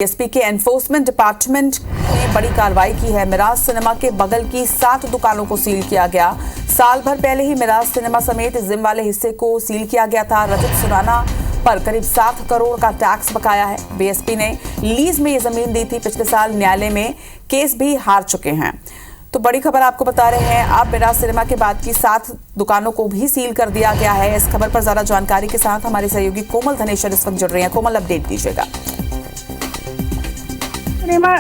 SP के enforcement department ने बड़ी कार्रवाई की है। मिराज सिनेमा के बगल की 7 दुकानों को सील किया गया। साल भर पहले ही मिराज सिनेमा समेत जिम वाले हिस्से को सील किया गया था। रजत सुराना पर करीब 7 करोड़ का टैक्स बकाया है। बीएसपी ने लीज में ये जमीन दी थी। पिछले साल न्यायालय में केस भी हार चुके हैं। तो बड़ी खबर आपको बता रहे हैं। अब मिराज सिनेमा के बाद की 7 दुकानों को भी सील कर दिया गया है। इस खबर पर ज्यादा जानकारी के साथ हमारे सहयोगी कोमल धनेश्वर इस वक्त जुड़ रहे हैं। कोमल, अपडेट दीजिएगा। सिनेमा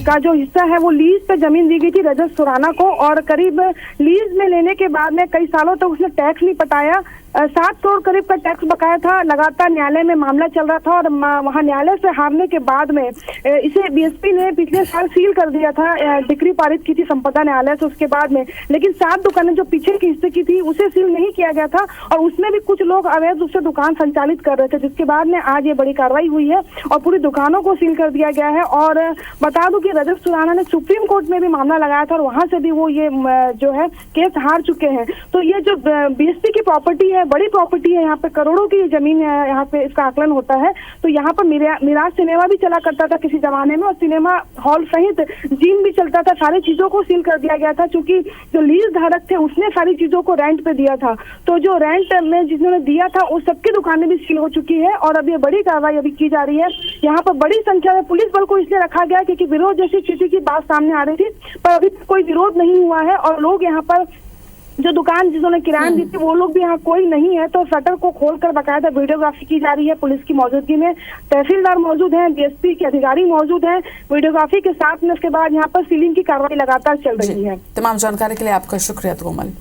का जो हिस्सा है वो लीज पे जमीन दी गई थी रजत सुराना को, और करीब लीज में लेने के बाद में कई सालों तक उसने टैक्स नहीं पटाया। 7 करोड़ करीब का टैक्स बकाया था। लगातार न्यायालय में मामला चल रहा था और वहां न्यायालय से हारने के बाद में इसे बीएसपी ने पिछले साल सील कर दिया था। डिक्री पारित की थी संपदा न्यायालय से उसके बाद में, लेकिन 7 दुकानें जो पीछे के हिस्से की थी उसे सील नहीं किया गया था और उसमें भी कुछ लोग अवैध रूप से दुकान संचालित कर रहे थे, जिसके बाद में आज ये बड़ी कार्रवाई हुई है और पूरी दुकानों को सील कर दिया गया है। और बता दूं कि रजत सुराना ने सुप्रीम कोर्ट में भी मामला लगाया था और वहां से भी वो ये जो है केस हार चुके हैं। तो ये जो बीएसपी की प्रॉपर्टी है, बड़ी प्रॉपर्टी है, यहाँ पे करोड़ों की जमीन है, यहाँ पे इसका आकलन होता है। तो यहाँ पर मिराज सिनेमा भी चला करता था किसी जमाने में, और सिनेमा हॉल सहित जिम भी चलता था। सारी चीजों को सील कर दिया गया था क्योंकि जो लीज धारक थे उसने सारी चीजों को रेंट पे दिया था। तो जो रेंट में जिन्होंने दिया था उस सबकी दुकानें भी सील हो चुकी है और अब ये बड़ी कार्रवाई अभी की जा रही है। यहाँ पर बड़ी संख्या में पुलिस बल को इसलिए रखा गया क्योंकि विरोध जैसी स्थिति की बात सामने आ रही थी, पर अभी कोई विरोध नहीं हुआ है और लोग यहाँ पर जो दुकान जिन्होंने किराया दी थी वो लोग भी यहाँ कोई नहीं है। तो शटर को खोलकर बकायदा वीडियोग्राफी की जा रही है पुलिस की मौजूदगी में। तहसीलदार मौजूद हैं, बीएसपी के अधिकारी मौजूद हैं वीडियोग्राफी के साथ में। उसके बाद यहाँ पर सीलिंग की कार्रवाई लगातार चल रही है। तमाम जानकारी के लिए आपका शुक्रिया कोमल।